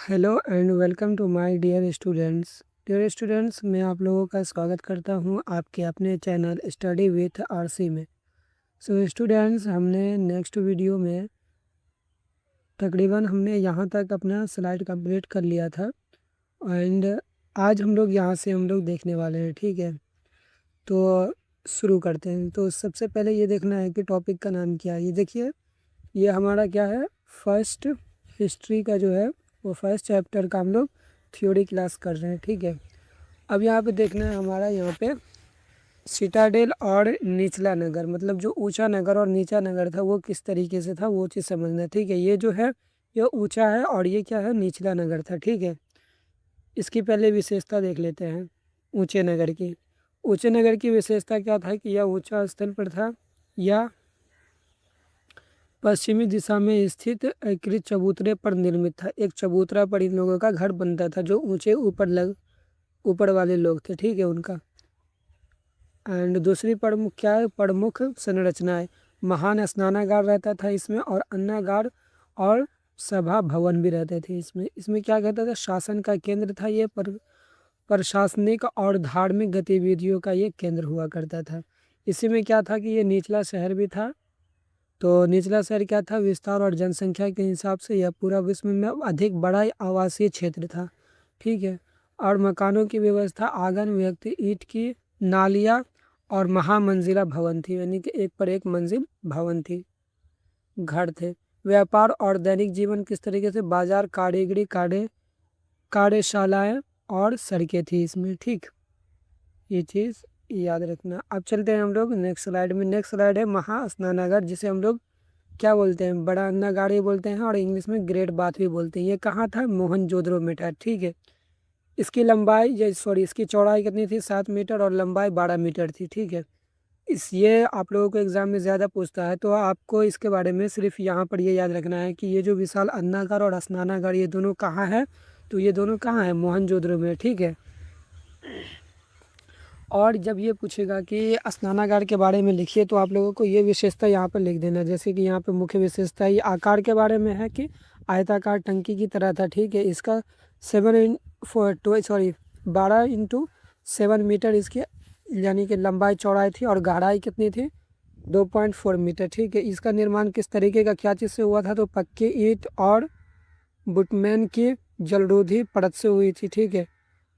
Hello and welcome to my dear students. Dear students, मैं आप लोगों का स्वागत करता हूं आपके अपने चैनल स्टडी विथ आरसी में। सो स्टूडेंट्स, हमने नेक्स्ट वीडियो में तकरीबन हमने यहां तक अपना स्लाइड कंप्लीट कर लिया था एंड आज हम लोग यहां से हम लोग देखने वाले हैं। ठीक है, तो शुरू करते हैं। तो सबसे पहले ये देखना है कि टॉपिक का नाम क्या है। ये देखिए, ये हमारा क्या है, फर्स्ट हिस्ट्री का जो है वो फर्स्ट चैप्टर का हम लोग थ्योरी क्लास कर रहे हैं। ठीक है, अब यहाँ पे देखना है हमारा, यहाँ पे सिटाडेल और निचला नगर, मतलब जो ऊंचा नगर और नीचा नगर था वो किस तरीके से था वो चीज़ समझना है। ठीक है, ये जो है ये ऊंचा है और ये क्या है, निचला नगर था। ठीक है, इसकी पहले विशेषता देख लेते हैं ऊंचे नगर की। ऊंचे नगर की विशेषता क्या था कि यह ऊंचा स्थल पर था या पश्चिमी दिशा में स्थित एकीकृत चबूतरे पर निर्मित था। एक चबूतरा पर इन लोगों का घर बनता था, जो ऊंचे ऊपर वाले लोग थे। ठीक है, उनका। एंड दूसरी प्रमुख क्या है, प्रमुख संरचनाएं, महान स्नानागार रहता था इसमें, और अन्नागार और सभा भवन भी रहते थे इसमें। इसमें क्या कहता था, शासन का केंद्र था ये, प्रशासनिक और धार्मिक गतिविधियों का ये केंद्र हुआ करता था। इसी में क्या था कि ये निचला शहर भी था। तो निचला शहर क्या था, विस्तार और जनसंख्या के हिसाब से यह पूरा विश्व में अधिक बड़ा आवासीय क्षेत्र था। ठीक है, और मकानों की व्यवस्था आंगन, व्यक्ति, ईंट की नालियाँ और महामंजिला भवन थी, यानी कि एक पर एक मंजिल भवन थी, घर थे। व्यापार और दैनिक जीवन किस तरीके से, बाजार, कारीगरी, कार्यशालाएं और सड़कें थी इसमें। ठीक, ये चीज़ याद रखना। अब चलते हैं हम लोग नेक्स्ट स्लाइड में। नेक्स्ट स्लाइड है महास्नानागार, जिसे हम लोग क्या बोलते हैं, बड़ा अन्नागार ही बोलते हैं और इंग्लिश में ग्रेट बाथ भी बोलते हैं। ये कहाँ था, मोहनजोदड़ो में था। ठीक है, इसकी लंबाई इसकी चौड़ाई कितनी थी, 7 मीटर, और लंबाई 12 मीटर थी। ठीक है, ये आप लोगों को एग्जाम में ज़्यादा पूछता है, तो आपको इसके बारे में सिर्फ यहाँ पर ये याद रखना है कि ये जो विशाल अन्नागार और स्नानागार ये दोनों कहाँ है, तो ये दोनों कहाँ है, मोहनजोदड़ो में। ठीक है, और जब ये पूछेगा कि स्नानागार के बारे में लिखिए, तो आप लोगों को ये विशेषता यहाँ पर लिख देना। जैसे कि यहाँ पे मुख्य विशेषता ये आकार के बारे में है कि आयताकार टंकी की तरह था। ठीक है, इसका 12x7 मीटर इसकी यानी कि लंबाई चौड़ाई थी, और गहराई कितनी थी, 2.4 मीटर। ठीक है, इसका निर्माण किस तरीके का, क्या चीज़ से हुआ था, तो पक्की ईंट और बुटमैन की जलरोधी परत से हुई थी। ठीक है,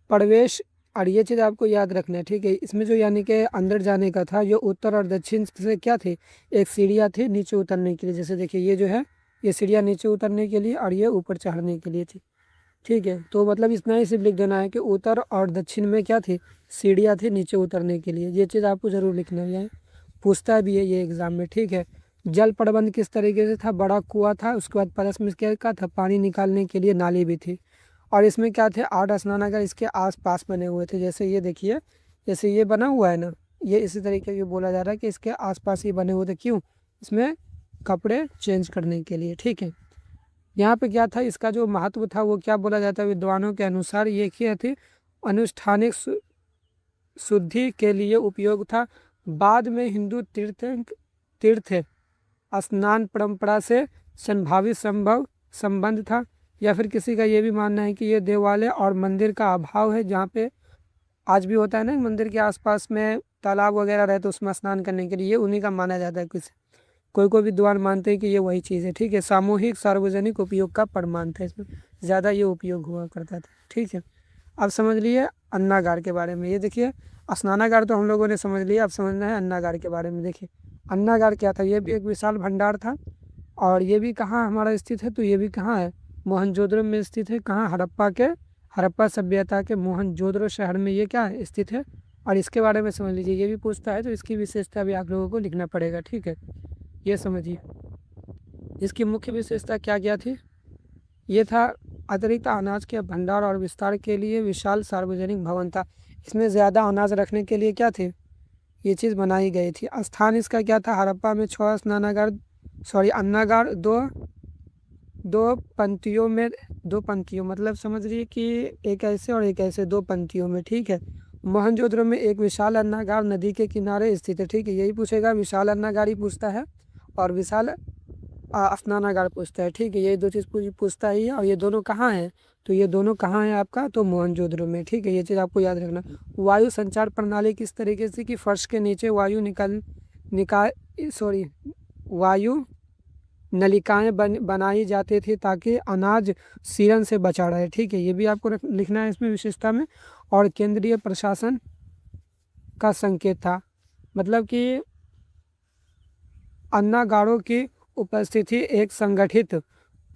प्रवेश, और ये चीज़ आपको याद रखना है। ठीक है, इसमें जो यानी कि अंदर जाने का था, जो उत्तर और दक्षिण से क्या थी, एक सीढ़ियाँ थी नीचे उतरने के लिए। जैसे देखिए, ये जो है ये सीढ़ियाँ नीचे उतरने के लिए और ये ऊपर चढ़ने के लिए थी। ठीक है, तो मतलब इतना ही सिर्फ लिख देना है कि उत्तर और दक्षिण में क्या थी, सीढ़ियाँ थी नीचे उतरने के लिए। ये चीज़ आपको ज़रूर लिखना है, पूछता भी है ये एग्ज़ाम में। ठीक है, जल प्रबंध किस तरीके से था, बड़ा कुआं था, उसके बाद परस में क्या था, पानी निकालने के लिए नाली भी थी। और इसमें क्या थे, 8 स्नानागार इसके आसपास बने हुए थे। जैसे ये देखिए, जैसे ये बना हुआ है ना, ये इसी तरीके से बोला जा रहा है कि इसके आसपास ही बने हुए थे। क्यों, इसमें कपड़े चेंज करने के लिए। ठीक है, यहाँ पे क्या था, इसका जो महत्व था वो क्या बोला जाता है, विद्वानों के अनुसार ये क्या थी, अनुष्ठानिक शुद्धि के लिए उपयोग था। बाद में हिंदू तीर्थ स्नान परंपरा से संभावित संबंध था, या फिर किसी का ये भी मानना है कि ये देवालय और मंदिर का अभाव है, जहाँ पे आज भी होता है ना, मंदिर के आसपास में तालाब वगैरह रहे तो उसमें स्नान करने के लिए, ये उन्हीं का माना जाता है। कोई विद्वान मानते हैं कि ये वही चीज़ है। ठीक है, सामूहिक सार्वजनिक उपयोग का प्रमाण था, इसमें ज़्यादा ये उपयोग हुआ करता था। ठीक है, अब समझ लिए अन्नागार के बारे में। ये देखिए, स्नानागार तो हम लोगों ने समझ लिया, अब समझना है अन्नागार के बारे में। देखिए, अन्नागार क्या था, ये भी एक विशाल भंडार था, और ये भी कहाँ हमारा स्थित है, तो ये भी कहाँ है, मोहनजोदड़ो में स्थित है। कहाँ, हड़प्पा सभ्यता के मोहनजोदड़ो शहर में ये क्या है, स्थित है। और इसके बारे में समझ लीजिए, ये भी पूछता है तो इसकी विशेषता भी आप लोगों को लिखना पड़ेगा। ठीक है, ये समझिए इसकी मुख्य विशेषता क्या क्या थी। ये था अतिरिक्त अनाज के भंडार और विस्तार के लिए विशाल सार्वजनिक भवन था। इसमें ज़्यादा अनाज रखने के लिए क्या थे, ये चीज़ बनाई गई थी। स्थान इसका क्या था, हड़प्पा में 6 स्नानागार अन्नागार, दो पंक्तियों मतलब समझ रही कि एक ऐसे और एक ऐसे, 2 पंक्तियों में। ठीक है, मोहनजोदड़ो में एक विशाल अन्नागार नदी के किनारे स्थित है। ठीक है, यही पूछेगा, विशाल अन्नागार ही पूछता है। और विशाल स्नानागार पूछता है, ठीक है, ये दो चीज़ पूछता ही है। और ये दोनों कहाँ हैं, तो ये दोनों कहाँ हैं आपका, तो मोहनजोदड़ो में, ठीक है, ये चीज़ आपको याद रखना। वायु संचार प्रणाली किस तरीके से कि फर्श के नीचे वायु वायु नलिकाएं बनाई जाती थी ताकि अनाज सीरन से बचा रहे, ठीक है, ये भी आपको लिखना है इसमें विशेषता में। और केंद्रीय प्रशासन का संकेत था, मतलब कि अन्नागारों की उपस्थिति एक संगठित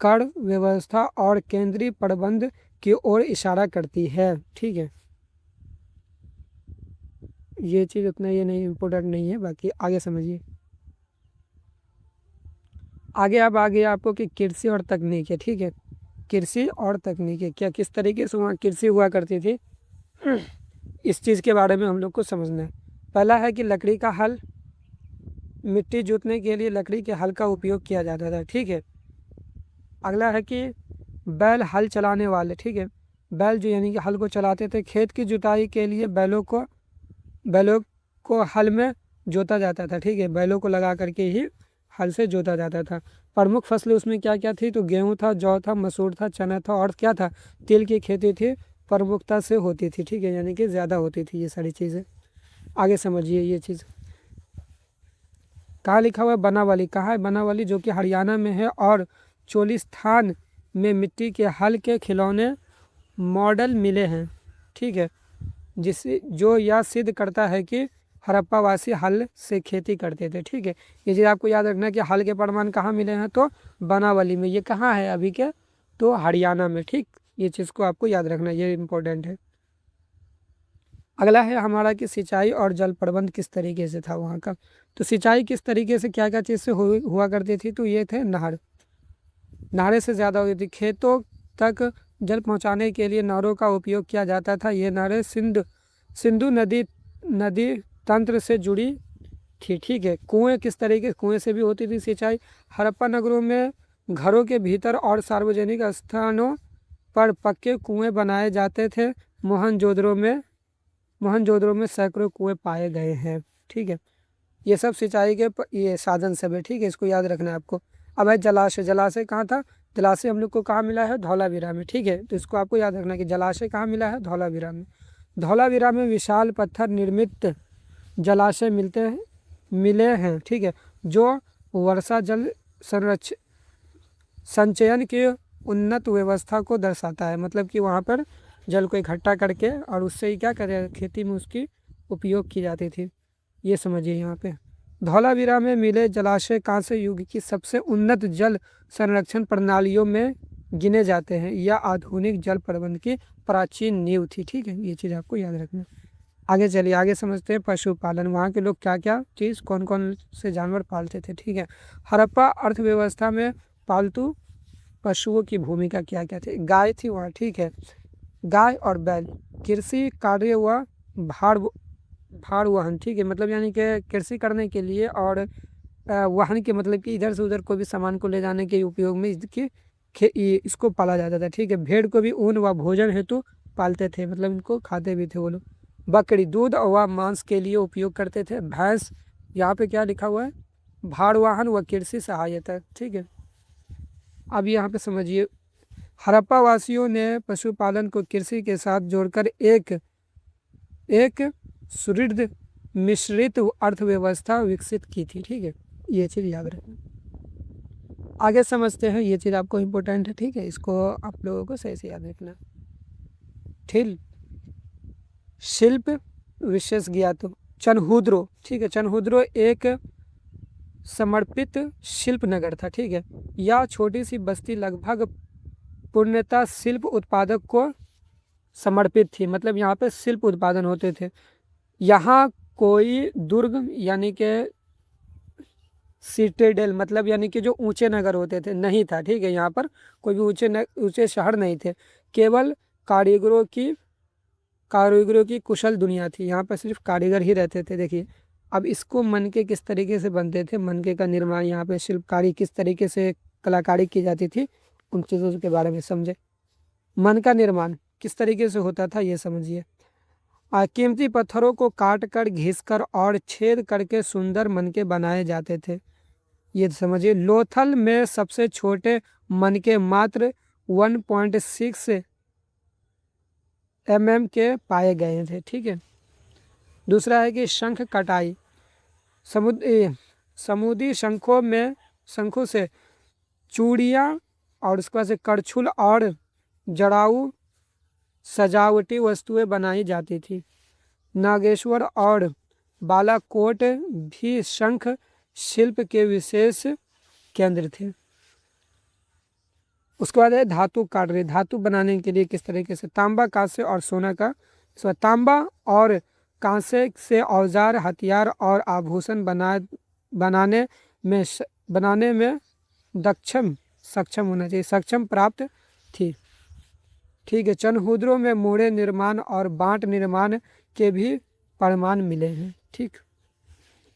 कर व्यवस्था और केंद्रीय प्रबंध की ओर इशारा करती है, ठीक है। ये चीज़ उतना ये नहीं इम्पोर्टेंट नहीं है, बाकी आगे समझिए। आगे अब आ गया आपको कि कृषि और तकनीक है, ठीक है, कृषि और तकनीक क्या किस तरीके से वहाँ कृषि हुआ करती थी, इस चीज़ के बारे में हम लोग को समझना है। पहला है कि लकड़ी का हल, मिट्टी जोतने के लिए लकड़ी के हल का उपयोग किया जाता था, ठीक है। अगला है कि बैल हल चलाने वाले, ठीक है, बैल जो यानी कि हल को चलाते थे। खेत की जुताई के लिए बैलों को हल में जोता जाता था, ठीक है, बैलों को लगा करके ही हल से जोता जाता था। प्रमुख फसलें उसमें क्या क्या थी, तो गेहूँ था, जौ था, मसूर था, चना था, और क्या था, तिल की खेती थी, प्रमुखता से होती थी, ठीक है, यानी कि ज़्यादा होती थी ये सारी चीज़ें। आगे समझिए ये चीज़। कहाँ लिखा हुआ है, बनावली, कहाँ है बनावली, जो कि हरियाणा में है। और चोलिस्थान में मिट्टी के हल के खिलौने मॉडल मिले हैं, ठीक है, जिससे जो यह सिद्ध करता है कि हड़प्पावासी हल से खेती करते थे, ठीक है। ये चीज़ आपको याद रखना है कि हल के प्रमाण कहाँ मिले हैं, तो बनावली में। ये कहाँ है अभी के, तो हरियाणा में, ठीक, ये चीज़ को आपको याद रखना, ये इम्पोर्टेंट है। अगला है हमारा कि सिंचाई और जल प्रबंध किस तरीके से था वहाँ का। तो सिंचाई किस तरीके से क्या क्या चीज़ से हुआ करती थी, तो ये थे नहर, नहरें से ज़्यादा होती थी। खेतों तक जल पहुँचाने के लिए नहरों का उपयोग किया जाता था। ये नहरें सिंधु नदी तंत्र से जुड़ी थी, ठीक है। कुएँ किस तरीके, कुएँ से भी होती थी सिंचाई। हड़प्पा नगरों में घरों के भीतर और सार्वजनिक स्थानों पर पक्के कुएँ बनाए जाते थे। मोहनजोदड़ो में सैकड़ों कुएँ पाए गए हैं, ठीक है। ये सब सिंचाई के ये साधन सब है, ठीक है, इसको याद रखना है आपको। अब है जलाशय, जलाशय कहाँ था, जलाशय हम लोग को कहाँ मिला है, धौलावीरा में, ठीक है, तो इसको आपको याद रखना है कि जलाशय कहाँ मिला है, धौलावीरा में। धौलावीरा में विशाल पत्थर निर्मित जलाशय मिले हैं, ठीक है, जो वर्षा जल संचयन की उन्नत व्यवस्था को दर्शाता है। मतलब कि वहाँ पर जल को इकट्ठा करके और उससे ही क्या करें, खेती में उसकी उपयोग की जाती थी, ये समझिए। यहाँ पे धौलावीरा में मिले जलाशय कांस्य युग की सबसे उन्नत जल संरक्षण प्रणालियों में गिने जाते हैं। यह आधुनिक जल प्रबंध की प्राचीन नींव थी, ठीक है, ये चीज़ आपको याद रखना। आगे चलिए, आगे समझते हैं पशुपालन। वहाँ के लोग क्या क्या चीज़, कौन कौन से जानवर पालते थे, ठीक है। हड़प्पा अर्थव्यवस्था में पालतू पशुओं की भूमिका क्या क्या थी। गाय थी वहाँ, ठीक है, गाय और बैल। कृषि कार्य व भार वाहन, ठीक है, मतलब यानी कि कृषि करने के लिए और वाहन के मतलब कि इधर से उधर कोई भी सामान को ले जाने के उपयोग में इसको पाला जाता था, ठीक है। भेड़ को भी ऊन व भोजन हेतु पालते थे, मतलब इनको खाते भी थे वो लोग। बकरी दूध व मांस के लिए उपयोग करते थे। भैंस, यहाँ पे क्या लिखा हुआ है, भार वाहन व कृषि सहायता, ठीक है। अब यहाँ पे समझिए, हड़प्पा वासियों ने पशुपालन को कृषि के साथ जोड़कर एक सुदृढ़ मिश्रित अर्थव्यवस्था विकसित की थी, ठीक है, ये चीज़ याद रखना। आगे समझते हैं, ये चीज़ आपको इम्पोर्टेंट है, ठीक है, इसको आप लोगों को सही से याद रखना। ठीक, शिल्प विशेषज्ञ चनहुद्रो, ठीक है, चनहुद्रो एक समर्पित शिल्प नगर था, ठीक है। यह छोटी सी बस्ती लगभग पूर्णतः शिल्प उत्पादक को समर्पित थी, मतलब यहाँ पे शिल्प उत्पादन होते थे। यहाँ कोई दुर्ग यानी कि सिटेडेल, मतलब यानी कि जो ऊंचे नगर होते थे नहीं था, ठीक है, यहाँ पर कोई भी ऊंचे शहर नहीं थे। केवल कारीगरों की कुशल दुनिया थी, यहाँ पर सिर्फ कारीगर ही रहते थे। देखिए अब इसको मनके किस तरीके से बनते थे, मनके का निर्माण, यहाँ पे शिल्पकारी किस तरीके से कलाकारी की जाती थी, उन चीज़ों के बारे में समझे। मन का निर्माण किस तरीके से होता था ये समझिए। कीमती पत्थरों को काट कर, घिस कर और छेद करके सुंदर मनके बनाए जाते थे। ये समझिए। लोथल में सबसे छोटे मनके मात्र 1.6 mm के पाए गए थे, ठीक है। दूसरा है कि शंख कटाई। समुद्री शंखों से चूड़ियाँ और उसके बाद से करछुल और जड़ाऊ सजावटी वस्तुएं बनाई जाती थी। नागेश्वर और बालाकोट भी शंख शिल्प के विशेष केंद्र थे। उसके बाद है धातु कार्य। धातु बनाने के लिए किस तरीके से तांबा, कांसे और सोना का। तांबा और कांसे से औजार, हथियार और आभूषण बनाने में सक्षम होना चाहिए, सक्षम प्राप्त थी, ठीक है। चनहुद्रों में मोड़े निर्माण और बांट निर्माण के भी प्रमाण मिले हैं, ठीक।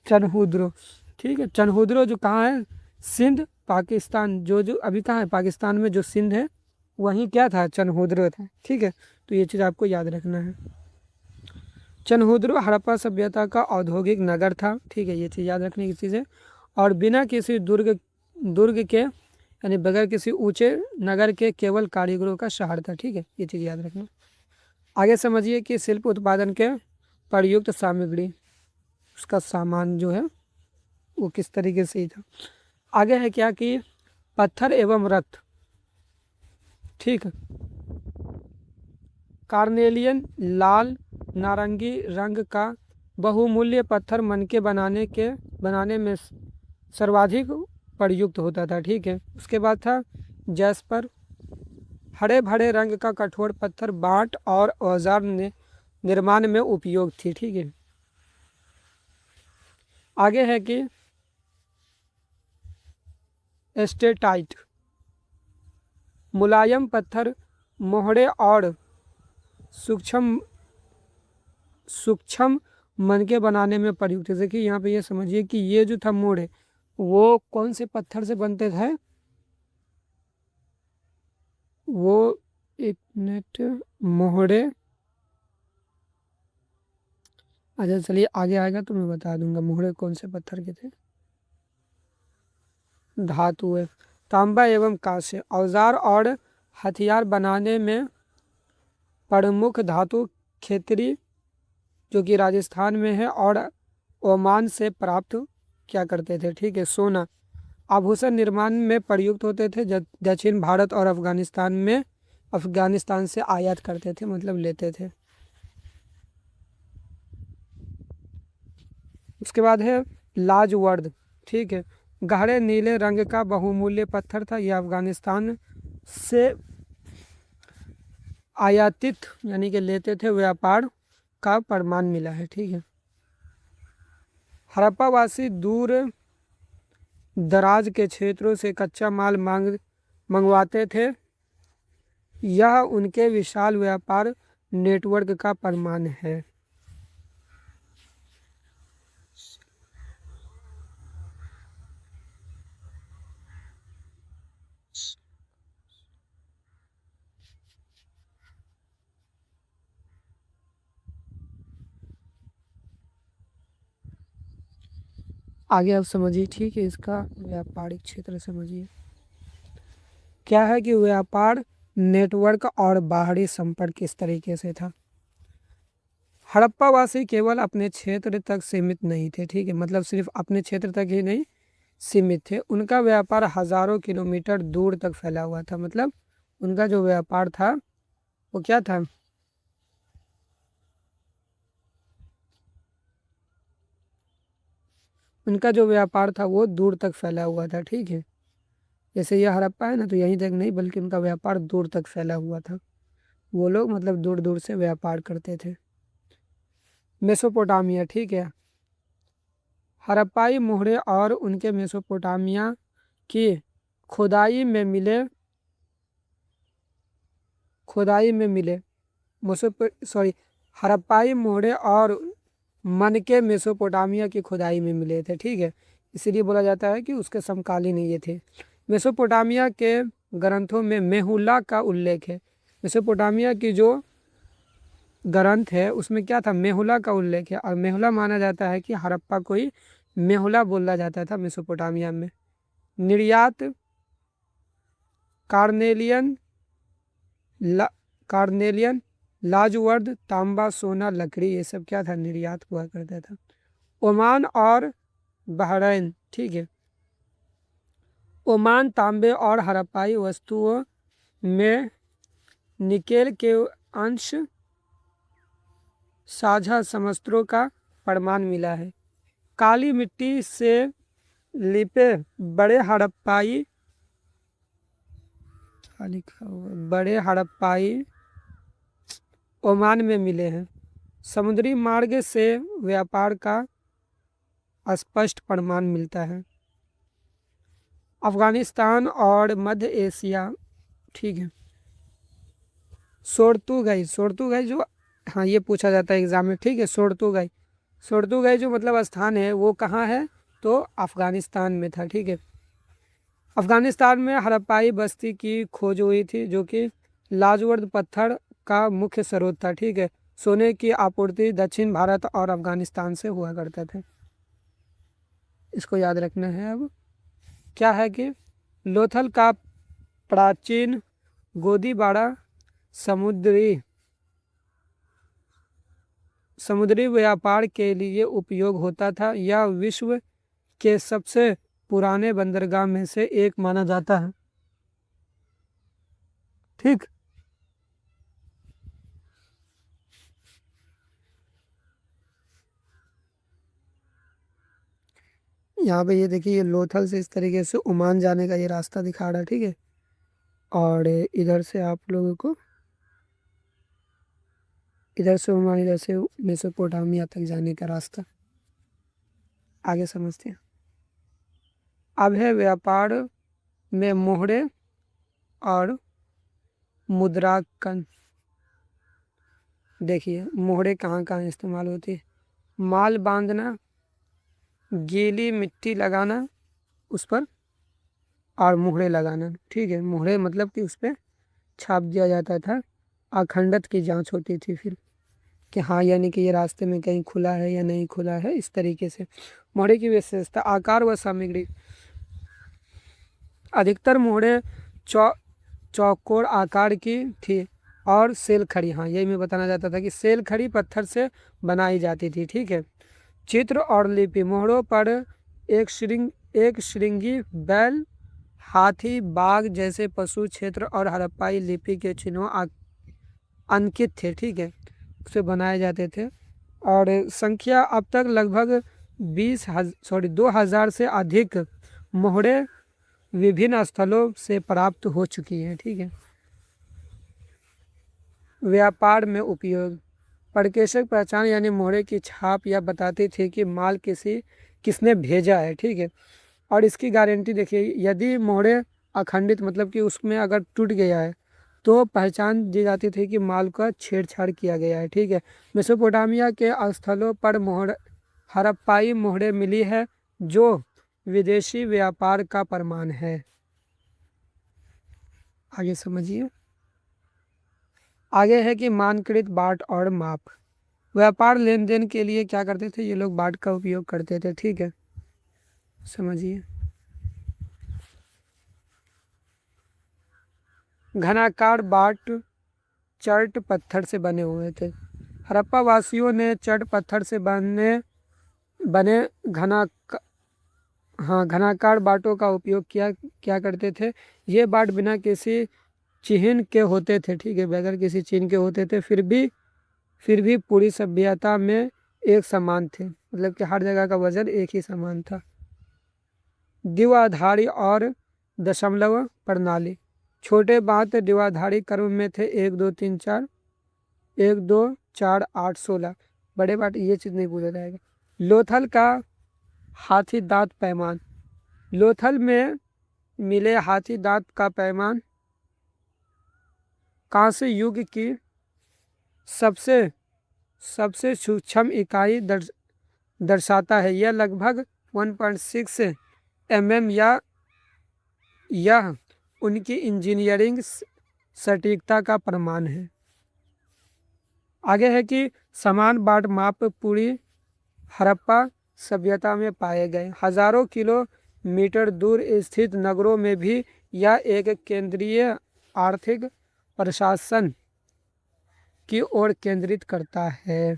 चनहुद्रो, ठीक है। चनहुद्रो जो कहाँ है, सिंध पाकिस्तान, जो अभी कहाँ है, पाकिस्तान में जो सिंध है वहीं क्या था, चनहुद्रो था, ठीक है। तो ये चीज़ आपको याद रखना है। चनहुद्रो हड़प्पा सभ्यता का औद्योगिक नगर था, ठीक है, ये चीज़ याद रखने की चीज़ है। और बिना किसी दुर्ग के यानी बगैर किसी ऊंचे नगर के केवल कारीगरों का शहर था, ठीक है, ये चीज़ याद रखना। आगे समझिए कि शिल्प उत्पादन के प्रयुक्त सामग्री, उसका सामान जो है वो किस तरीके से ही था। आगे है क्या कि पत्थर एवं रक्त, ठीक है। कार्नेलियन लाल नारंगी रंग का बहुमूल्य पत्थर मनके बनाने में सर्वाधिक प्रयुक्त होता था, ठीक है। उसके बाद था जैस्पर, हरे भरे रंग का कठोर पत्थर बांट और औजार निर्माण में उपयोग थी, ठीक है। आगे है कि एस्टेटाइट, मुलायम पत्थर मोहरे और सूक्ष्म मनके बनाने में प्रयुक्त है। देखिए यहाँ पे ये समझिए कि ये जो था मोड़े वो कौन से पत्थर से बनते थे, वो एक मिनट, मोहरे, अच्छा चलिए आगे आएगा तो मैं बता दूंगा मोहरे कौन से पत्थर के थे। धातु है, तांबा एवं कांस्य, औजार और हथियार बनाने में प्रमुख धातु खेतरी जो कि राजस्थान में है और ओमान से प्राप्त क्या करते थे, ठीक है, सोना। आभूषण निर्माण में प्रयुक्त होते थे, दक्षिण भारत और अफगानिस्तान से आयात करते थे, मतलब लेते थे। उसके बाद है लाजवर्द, ठीक है, गहरे नीले रंग का बहुमूल्य पत्थर था। यह अफगानिस्तान से आयातित यानी कि लेते थे, व्यापार का प्रमाण मिला है, ठीक है। हड़प्पावासी दूर दराज के क्षेत्रों से कच्चा माल मंगवाते थे, यह उनके विशाल व्यापार नेटवर्क का प्रमाण है। आगे आप समझिए, ठीक है, इसका व्यापारिक क्षेत्र समझिए क्या है कि व्यापार नेटवर्क और बाहरी संपर्क किस तरीके से था। हड़प्पावासी केवल अपने क्षेत्र तक सीमित नहीं थे, ठीक है, मतलब सिर्फ अपने क्षेत्र तक ही नहीं सीमित थे, उनका व्यापार हजारों किलोमीटर दूर तक फैला हुआ था। मतलब उनका जो व्यापार था वो क्या था, उनका जो व्यापार था वो दूर तक फैला हुआ था, ठीक है। जैसे यह हड़प्पा है ना, तो यहीं तक नहीं बल्कि उनका व्यापार दूर तक फैला हुआ था। वो लोग मतलब दूर दूर से व्यापार करते थे। मेसोपोटामिया, ठीक है, हड़प्पाई मोहरे और उनके मेसोपोटामिया की खुदाई में मिले सॉरी, हड़प्पाई मोहरे और मनके मेसोपोटामिया की खुदाई में मिले थे, ठीक है। इसीलिए बोला जाता है कि उसके समकालीन ये थे। मेसोपोटामिया के ग्रंथों में मेहुला का उल्लेख है। मेसोपोटामिया की जो ग्रंथ है उसमें क्या था, मेहुला का उल्लेख है, और मेहुला माना जाता है कि हड़प्पा को ही मेहुला बोला जाता था मेसोपोटामिया में, निर्यात कार्नेलियन कार्नेलियन लाजवर्द तांबा सोना लकड़ी, ये सब क्या था, निर्यात हुआ करता था। ओमान और बहरैन, ठीक है। ओमान तांबे और हड़प्पाई वस्तुओं में निकेल के अंश साझा समस्तों का प्रमाण मिला है। काली मिट्टी से लिपे बड़े हड़प्पाई ओमान में मिले हैं। समुद्री मार्ग से व्यापार का स्पष्ट प्रमाण मिलता है। अफगानिस्तान और मध्य एशिया, ठीक है। सोर्तुगाई जो, हाँ ये पूछा जाता है एग्जाम में, ठीक है। सोर्तुगाई जो मतलब स्थान है वो कहाँ है, तो अफगानिस्तान में था, ठीक है। अफगानिस्तान में हड़प्पाई बस्ती की खोज हुई थी जो कि लाजवर्द पत्थर का मुख्य स्रोत था, ठीक है। सोने की आपूर्ति दक्षिण भारत और अफगानिस्तान से हुआ करता था। इसको याद रखना है। अब क्या है कि लोथल का प्राचीन गोदीबाड़ा समुद्री व्यापार के लिए उपयोग होता था। यह विश्व के सबसे पुराने बंदरगाह में से एक माना जाता है, ठीक। यहाँ पे ये देखिए, ये लोथल से इस तरीके से ओमान जाने का ये रास्ता दिखा रहा है, ठीक है। और इधर से आप लोगों को, इधर से ओमान, इधर से मेसोपोटामिया तक जाने का रास्ता। आगे समझते हैं। अब है व्यापार में मोहरे और मुद्रांकन। देखिए मोहरे कहाँ कहाँ इस्तेमाल होती है। माल बांधना, गीली मिट्टी लगाना उस पर, और मोहरे लगाना, ठीक है। मोहरे मतलब कि उस पर छाप दिया जाता था। अखंडत की जांच होती थी फिर कि हाँ, यानी कि ये रास्ते में कहीं खुला है या नहीं खुला है, इस तरीके से। मोहरे की विशेषता, आकार व सामग्री। अधिकतर मोहरे चौकोर आकार की थी और सेल खड़ी, हाँ यही मैं बताना चाहता था कि सेल खड़ी पत्थर से बनाई जाती थी, ठीक है। चित्र और लिपि, मोहरों पर एक श्रृंगी बैल, हाथी, बाघ जैसे पशु क्षेत्र और हड़प्पाई लिपि के चिन्हों अंकित थे, ठीक है, उसे बनाए जाते थे। और संख्या अब तक लगभग 2000 से अधिक मोहरे विभिन्न स्थलों से प्राप्त हो चुकी हैं, ठीक है। व्यापार में उपयोग, प्रकेशक पहचान यानी मोहरे की छाप यह बताती थी कि माल किसने भेजा है, ठीक है। और इसकी गारंटी देखिए, यदि मोहरे अखंडित मतलब कि उसमें अगर टूट गया है तो पहचान दी जाती थी कि माल का छेड़छाड़ किया गया है, ठीक है। मेसोपोटामिया के स्थलों पर हड़प्पाई मोहरे मिली है जो विदेशी व्यापार का प्रमाण है। आगे समझिए। आगे है कि मानकृत बाट और माप। व्यापार लेन देन के लिए क्या करते थे ये लोग, बाट का उपयोग करते थे, ठीक है। समझिए। घनाकार बाट चर्ट पत्थर से बने हुए थे। हड़प्पा वासियों ने चर्ट पत्थर से बने घनाकार बाटों का उपयोग क्या करते थे। ये बाट बिना किसी चिन्ह के होते थे, ठीक है, बगैर किसी चिन्ह के होते थे, फिर भी पूरी सभ्यता में एक समान थे, मतलब कि हर जगह का वजन एक ही समान था। द्विआधारी और दशमलव प्रणाली, छोटे बात द्विआधारी क्रम में थे, 1 2 3 4, 1 2 4 8 16। बड़े बाट ये चीज़ नहीं पूछा जाएगा। लोथल का हाथी दांत पैमान, लोथल में मिले हाथी दांत का पैमान कांस्य युग की सबसे सूक्ष्म इकाई दर्शाता है। यह लगभग 1.6 mm या यह उनकी इंजीनियरिंग सटीकता का प्रमाण है। आगे है कि समान बाट माप पूरी हड़प्पा सभ्यता में पाए गए। हजारों किलो मीटर दूर स्थित नगरों में भी यह एक केंद्रीय आर्थिक प्रशासन की ओर केंद्रित करता है।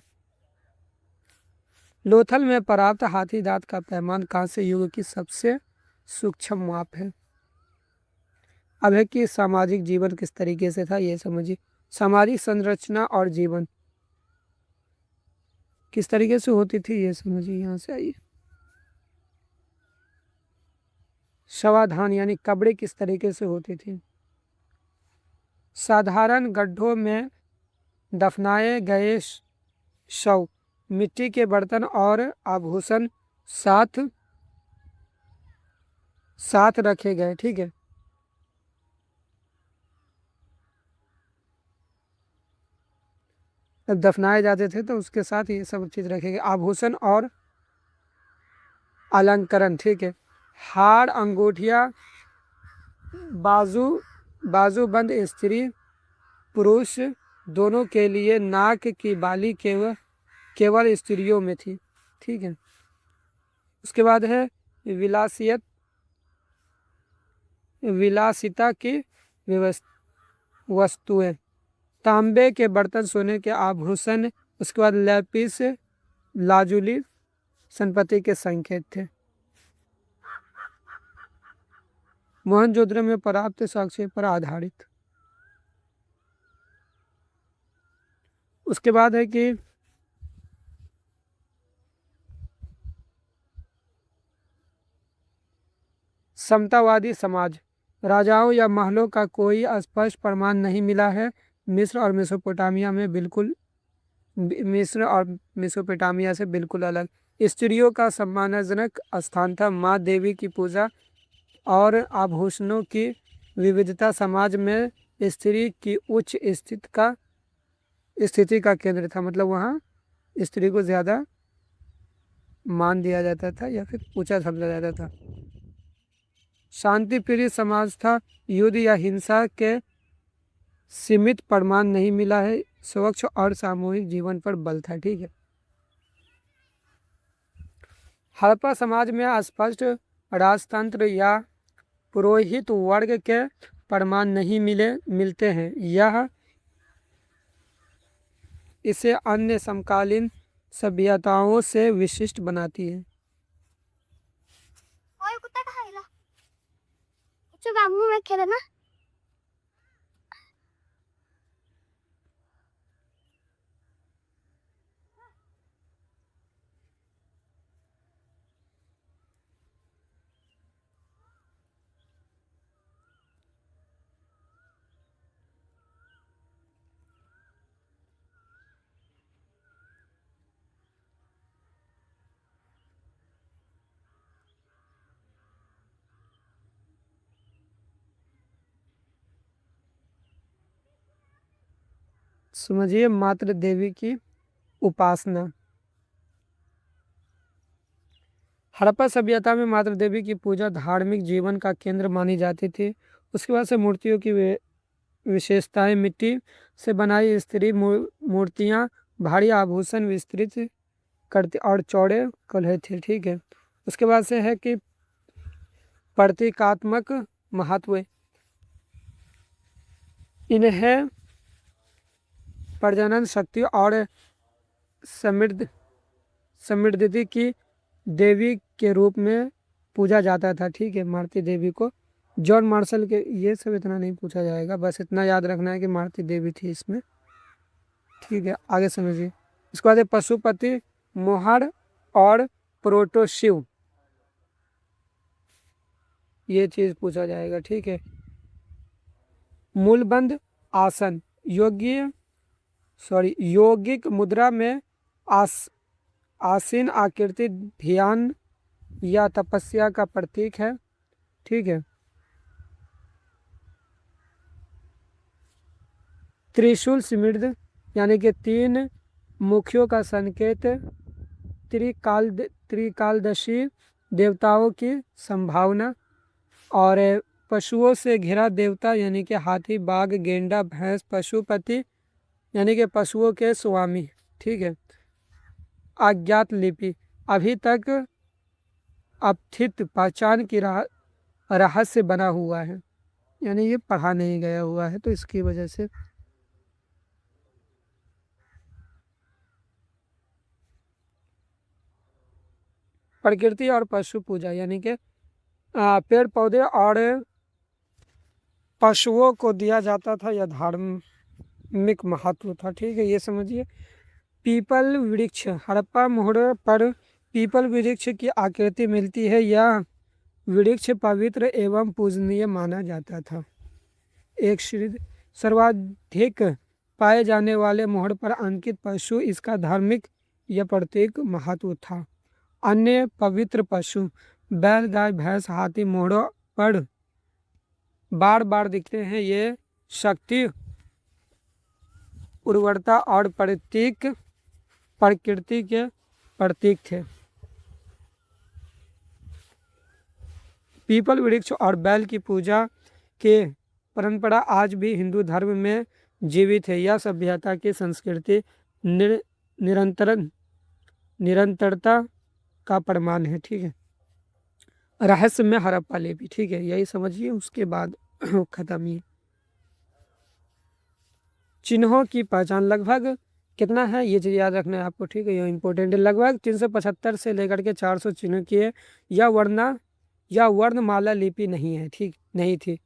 लोथल में प्राप्त हाथी दांत का पैमाना कांस्य युग की सबसे सूक्ष्म माप है। अब है कि सामाजिक जीवन किस तरीके से था ये समझिए। सामाजिक संरचना और जीवन किस तरीके से होती थी ये समझिए। यहाँ से आइए। शवाधान यानी कब्रें किस तरीके से होती थी। साधारण गड्ढों में दफनाए गए शव मिट्टी के बर्तन और आभूषण साथ साथ रखे गए। ठीक है, जब दफनाए जाते थे तो उसके साथ ये सब चीज रखे गए। आभूषण और अलंकरण। ठीक है, हार, अंगूठिया, बाजू बाजूबंद स्त्री पुरुष दोनों के लिए, नाक की बाली केवल स्त्रियों में थी। ठीक है, उसके बाद है विलासिता की वस्तुएं। तांबे के बर्तन, सोने के आभूषण, उसके बाद लैपिस लाजुली संपत्ति के संकेत थे। मोहनजोदड़ो में प्राप्त साक्ष्य पर आधारित। उसके बाद है कि समतावादी समाज। राजाओं या महलों का कोई स्पष्ट प्रमाण नहीं मिला है। मिस्र और मेसोपोटामिया से बिल्कुल अलग। स्त्रियों का सम्मानजनक स्थान था। माँ देवी की पूजा और आभूषणों की विविधता समाज में स्त्री की उच्च स्थिति का केंद्र था। मतलब वहाँ स्त्री को ज़्यादा मान दिया जाता था या फिर ऊंचा समझा जाता था। शांति प्रिय समाज था। युद्ध या हिंसा के सीमित प्रमाण नहीं मिला है। स्वच्छ और सामूहिक जीवन पर बल था। ठीक है, हड़प्पा समाज में स्पष्ट राजतंत्र या पुरोहित वर्ग के प्रमाण नहीं मिलते हैं। यह इसे अन्य समकालीन सभ्यताओं से विशिष्ट बनाती है। समझिए, मातृ देवी की उपासना। हड़प्पा सभ्यता में मातृ देवी की पूजा धार्मिक जीवन का केंद्र मानी जाती थी। उसके बाद से मूर्तियों की विशेषताएं। मिट्टी से बनाई स्त्री मूर्तियां भारी आभूषण विस्तृत करती और चौड़े कलह थे। ठीक है, उसके बाद से है कि प्रतीकात्मक महत्व। इन्हें प्रजनन शक्ति और समृद्धि की देवी के रूप में पूजा जाता था। ठीक है, मारुति देवी को। जॉन मार्शल के ये सब इतना नहीं पूछा जाएगा, बस इतना याद रखना है कि मारुति देवी थी इसमें। ठीक है, आगे समझिए। इसके बाद पशुपति, मोहर और प्रोटो शिव, ये चीज पूछा जाएगा। ठीक है, मूलबंद आसन, यौगिक मुद्रा में आसीन आकृति ध्यान या तपस्या का प्रतीक है। ठीक है, त्रिशूल समृद्ध यानी कि 3 मुखियों का संकेत। त्रिकालदशी देवताओं की संभावना। और पशुओं से घिरा देवता यानी कि हाथी, बाघ, गेंडा, भैंस। पशुपति यानी कि पशुओं के स्वामी। ठीक है, अज्ञात लिपि। अभी तक अपथित पहचान की रहस्य बना हुआ है, यानी ये पढ़ा नहीं गया हुआ है, तो इसकी वजह से। प्रकृति और पशु पूजा, यानी कि पेड़ पौधे और पशुओं को दिया जाता था, यह धार्मिक महत्व था, ठीक है, ये समझिए। पीपल वृक्ष, हड़प्पा मोहरे पर पीपल वृक्ष की आकृति मिलती है, यह वृक्ष पवित्र एवं पूजनीय माना जाता था। एक सर्वाधिक पाए जाने वाले मोहर पर अंकित पशु इसका धार्मिक या प्रतीक महत्व था। अन्य पवित्र पशु बैल, गाय, भैंस, हाथी मोहरों पर बार बार दिखते हैं, ये शक्ति, उर्वरता और प्रकृति के प्रतीक थे। पीपल वृक्ष और बैल की पूजा के परंपरा आज भी हिंदू धर्म में जीवित है। यह सभ्यता की संस्कृति निरंतरता का प्रमाण है, ठीक है। रहस्य में हड़प्पा लिपि, ठीक है, यही समझिए, उसके बाद खत्म ही। चिन्हों की पहचान लगभग कितना है, ये चीज याद रखना है आपको, ठीक है, ये इंपॉर्टेंट है। लगभग 375 से लेकर के 400 चिन्ह की है। यह वर्णमाला लिपि नहीं है, ठीक नहीं थी।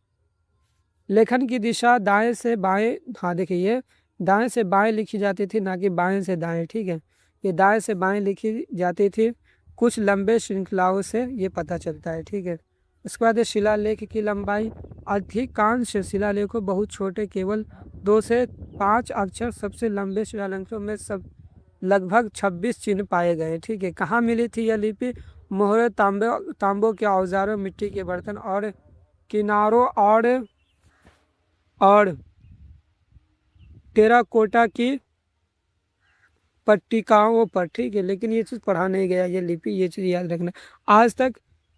लेखन की दिशा दाएं से बाएं, हाँ देखिए, ये दाएं से बाएं लिखी जाती थी, ना कि बाएं से दाएं, ठीक है, ये दाएं से बाएं लिखी जाती थी। कुछ लंबे श्रृंखलाओं से ये पता चलता है, ठीक है। उसके बाद शिलालेख की लंबाई, अधिकांश शिलालेखों बहुत छोटे, केवल 2 से 5 अक्षर। सबसे लंबे शिलालेखों में सब लगभग 26 चिन्ह पाए गए, ठीक है। कहाँ मिली थी यह लिपि? मोहरे, तांबों के औजारों, मिट्टी के बर्तन और किनारों और टेराकोटा की पट्टिकाओं पर, ठीक है। लेकिन ये चीज़ पढ़ा नहीं गया, ये लिपि, ये चीज़ याद रखना। आज तक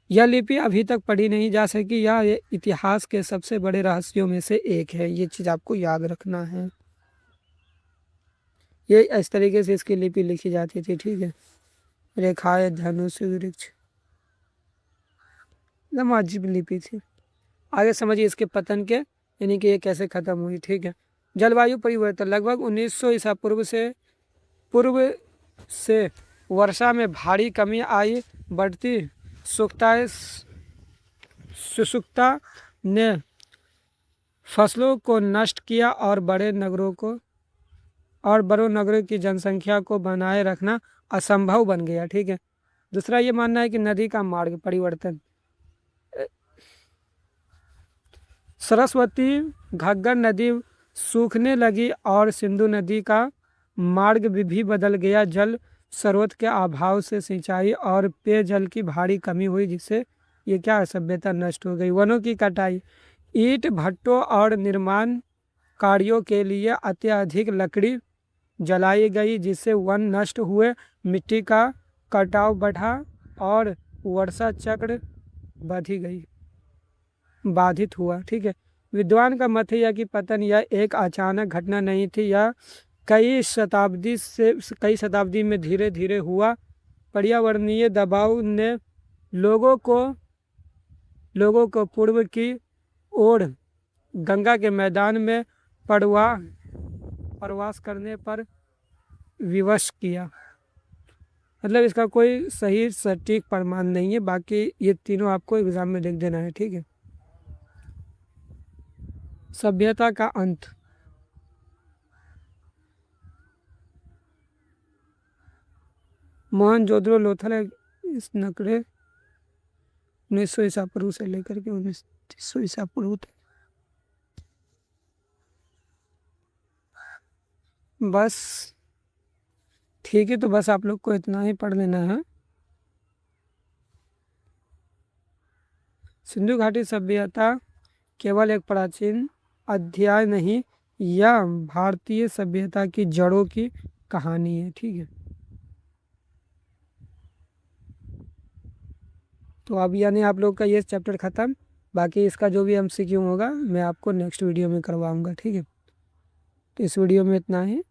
यह लिपि अभी तक पढ़ी नहीं जा सकी, यह इतिहास के सबसे बड़े रहस्यों में से एक है, ये चीज़ आपको याद रखना है। ये इस तरीके से इसकी लिपि लिखी जाती थी, ठीक है। रेखाएं, धनुष, वृक्ष, एकदम अजीब लिपि थी। आगे समझिए इसके पतन के, यानी कि ये कैसे खत्म हुई, ठीक है। जलवायु परिवर्तन, लगभग 1900 ईसा पूर्व से वर्षा में भारी कमी आई। बढ़ती शुष्कता ने फसलों को नष्ट किया और बड़े नगरों की जनसंख्या को बनाए रखना असंभव बन गया, ठीक है। दूसरा ये मानना है कि नदी का मार्ग परिवर्तन, सरस्वती घग्गर नदी सूखने लगी और सिंधु नदी का मार्ग भी बदल गया। जल स्रोत के अभाव से सिंचाई और पेयजल की भारी कमी हुई, जिससे ये क्या सभ्यता नष्ट हो गई। वनों की कटाई, ईंट भट्टों और निर्माण कार्यों के लिए अत्यधिक लकड़ी जलाई गई, जिससे वन नष्ट हुए। मिट्टी का कटाव बढ़ा और वर्षा चक्र बाधित हुआ, ठीक है। विद्वान का मत है यह कि पतन यह एक अचानक घटना नहीं थी, यह कई शताब्दी में धीरे धीरे हुआ। पर्यावरणीय दबाव ने लोगों को पूर्व की ओर गंगा के मैदान में प्रवास करने पर विवश किया। मतलब इसका कोई सही सटीक प्रमाण नहीं है, बाकी ये तीनों आपको एग्जाम में लिख देना है, ठीक है। सभ्यता का अंत, मोहनजोदड़ो लोथल इस नकरे 1900 ईसा पूर्व से लेकर के 1900 ईसा पूर्व तक। बस ठीक है, तो बस आप लोग को इतना ही पढ़ लेना है। सिंधु घाटी सभ्यता केवल एक प्राचीन अध्याय नहीं, यह भारतीय सभ्यता की जड़ों की कहानी है, ठीक है। तो अब यानी आप लोग का ये चैप्टर ख़त्म। बाकी इसका जो भी एमसीक्यू होगा मैं आपको नेक्स्ट वीडियो में करवाऊंगा, ठीक है। तो इस वीडियो में इतना ही।